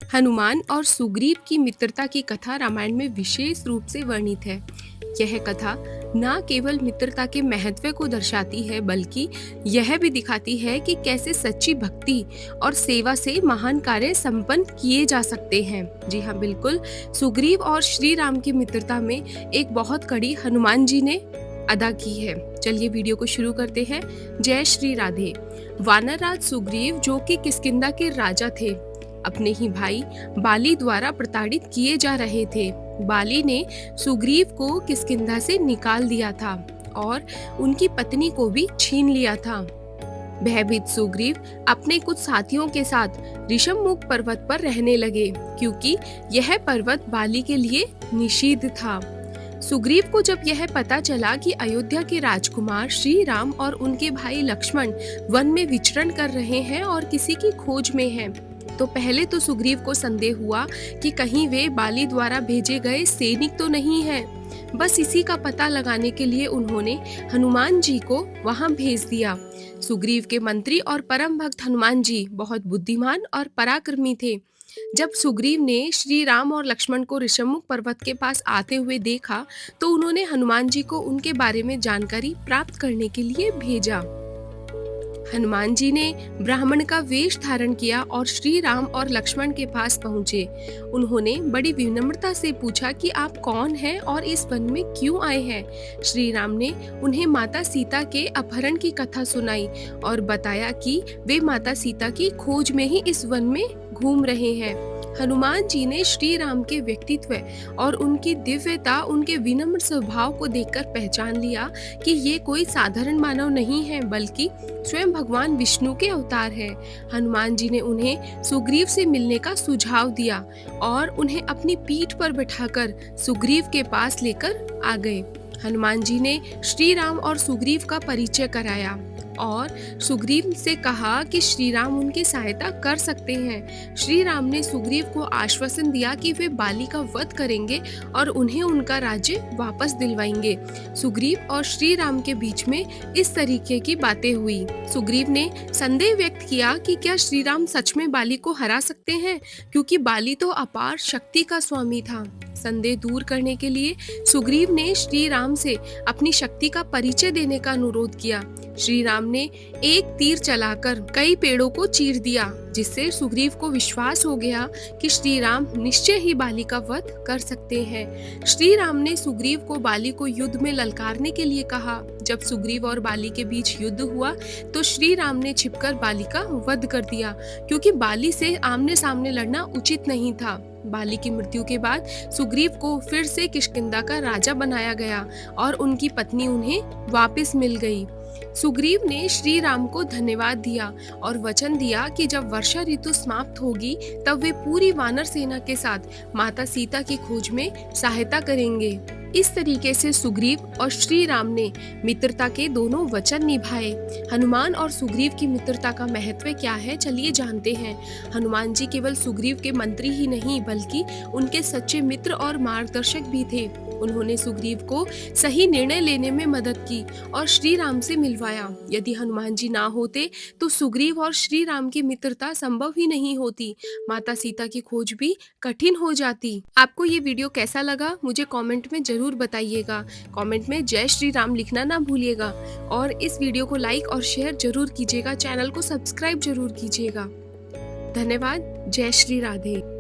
हनुमान और सुग्रीव की मित्रता की कथा रामायण में विशेष रूप से वर्णित है। यह कथा न केवल मित्रता के महत्व को दर्शाती है, बल्कि यह भी दिखाती है कि कैसे सच्ची भक्ति और सेवा से महान कार्य संपन्न किए जा सकते हैं। जी हाँ, बिल्कुल। सुग्रीव और श्री राम की मित्रता में एक बहुत कड़ी हनुमान जी ने अदा की है। चलिए वीडियो को शुरू करते हैं। जय श्री राधे। वानर राज सुग्रीव, जो कि किष्किंधा के राजा थे, अपने ही भाई बाली द्वारा प्रताड़ित किए जा रहे थे। बाली ने सुग्रीव को किष्किंधा से निकाल दिया था और उनकी पत्नी को भी छीन लिया था। भयभीत सुग्रीव अपने कुछ साथियों के साथ ऋषभमुख पर्वत पर रहने लगे, क्योंकि यह पर्वत बाली के लिए निषिद्ध था। सुग्रीव को जब यह पता चला कि अयोध्या के राजकुमार श्री राम और उनके भाई लक्ष्मण वन में विचरण कर रहे हैं और किसी की खोज में हैं, तो पहले तो सुग्रीव को संदेह हुआ कि कहीं वे बाली द्वारा भेजे गए सैनिक तो नहीं हैं। बस इसी का पता लगाने के लिए उन्होंने हनुमान जी को वहां भेज दिया। सुग्रीव के मंत्री और परम भक्त हनुमान जी बहुत बुद्धिमान और पराक्रमी थे। जब सुग्रीव ने श्री राम और लक्ष्मण को ऋषभमुख पर्वत के पास आते हुए देखा, तो उन्होंने हनुमान जी को उनके बारे में जानकारी प्राप्त करने के लिए भेजा। हनुमान जी ने ब्राह्मण का वेश धारण किया और श्री राम और लक्ष्मण के पास पहुंचे। उन्होंने बड़ी विनम्रता से पूछा कि आप कौन हैं और इस वन में क्यों आए हैं। श्री राम ने उन्हें माता सीता के अपहरण की कथा सुनाई और बताया कि वे माता सीता की खोज में ही इस वन में घूम रहे हैं। हनुमान जी ने श्री राम के व्यक्तित्व और उनकी दिव्यता, उनके विनम्र स्वभाव को देखकर पहचान लिया कि ये कोई साधारण मानव नहीं है, बल्कि स्वयं भगवान विष्णु के अवतार है। हनुमान जी ने उन्हें सुग्रीव से मिलने का सुझाव दिया और उन्हें अपनी पीठ पर बिठाकर सुग्रीव के पास लेकर आ गए। हनुमान जी ने श्री राम और सुग्रीव का परिचय कराया और सुग्रीव से कहा कि श्री राम उनकी सहायता कर सकते हैं। श्री राम ने सुग्रीव को आश्वासन दिया कि वे बाली का वध करेंगे और उन्हें उनका राज्य वापस दिलवाएंगे। सुग्रीव और श्री राम के बीच में इस तरीके की बातें हुई। सुग्रीव ने संदेह व्यक्त किया कि क्या श्री राम सच में बाली को हरा सकते हैं, क्योंकि बाली तो अपार शक्ति का स्वामी था। संदेह दूर करने के लिए सुग्रीव ने श्री राम से अपनी शक्ति का परिचय देने का अनुरोध किया। श्री राम ने एक तीर चलाकर कई पेड़ों को चीर दिया, जिससे सुग्रीव को विश्वास हो गया कि श्री राम निश्चय ही बाली का वध कर सकते हैं। श्री राम ने सुग्रीव को बाली को युद्ध में ललकारने के लिए कहा। जब सुग्रीव और बाली के बीच युद्ध हुआ, तो श्री राम ने छिपकर बाली का वध कर दिया, क्योंकि बाली से आमने सामने लड़ना उचित नहीं था। बाली की मृत्यु के बाद सुग्रीव को फिर से किष्किंधा का राजा बनाया गया और उनकी पत्नी उन्हें वापस मिल गई। सुग्रीव ने श्री राम को धन्यवाद दिया और वचन दिया कि जब वर्षा ऋतु समाप्त होगी, तब वे पूरी वानर सेना के साथ माता सीता की खोज में सहायता करेंगे। इस तरीके से सुग्रीव और श्री राम ने मित्रता के दोनों वचन निभाए। हनुमान और सुग्रीव की मित्रता का महत्व क्या है, चलिए जानते हैं। हनुमान जी केवल सुग्रीव के मंत्री ही नहीं, बल्कि उनके सच्चे मित्र और मार्गदर्शक भी थे। उन्होंने सुग्रीव को सही निर्णय लेने में मदद की और श्री राम से मिलवाया। यदि हनुमान जी ना होते, तो सुग्रीव और श्री राम की मित्रता संभव ही नहीं होती। माता सीता की खोज भी कठिन हो जाती। आपको ये वीडियो कैसा लगा, मुझे कमेंट में जरूर बताइएगा। कमेंट में जय श्री राम लिखना ना भूलिएगा और इस वीडियो को लाइक और शेयर जरूर कीजिएगा। चैनल को सब्सक्राइब जरूर कीजिएगा। धन्यवाद। जय श्री राधे।